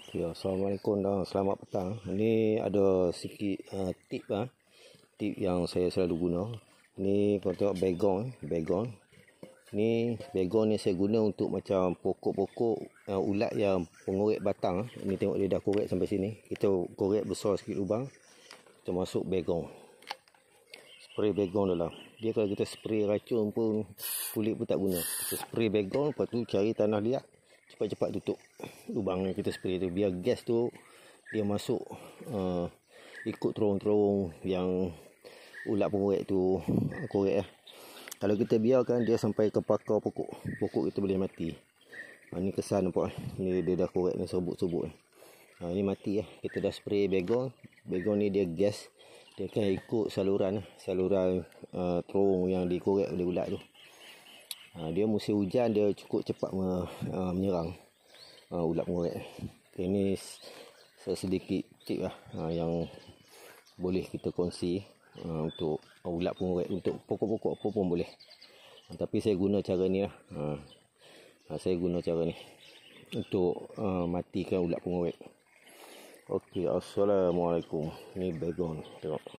Ya, Assalamualaikum dan selamat petang. Ini ada sikit tip yang saya selalu guna. Ni kau tengok baygon. Ni baygon ni saya guna untuk macam pokok-pokok ulat yang pengorek batang. Ni tengok dia dah korek sampai sini. Kita korek besar sikit lubang. Kita masuk baygon. Spray baygon dalam. Dia kalau kita spray racun pun kulit pun tak guna. Kita spray baygon, lepas tu cari tanah liat. Cepat-cepat tutup lubang yang kita spray tu, biar gas tu dia masuk ikut terowong-terowong yang ulat pengorek tu korek . Kalau kita biarkan dia sampai ke pakar pokok kita boleh mati. Ni kesan nampak ni dia dah korek ni serbuk-serbuk . Ni mati . Kita dah spray baygon ni dia gas, dia akan ikut saluran terowong yang dikorek oleh ulat tu. Dia musim hujan dia cukup cepat menyerang ulat pengorek. Ini sedikit tip yang boleh kita kongsi untuk ulat pengorek, untuk pokok-pokok apa pun boleh. Tapi saya guna cara ni saya guna cara ni untuk matikan ulat pengorek. Okey, assalamualaikum. Ni baygon, tengok.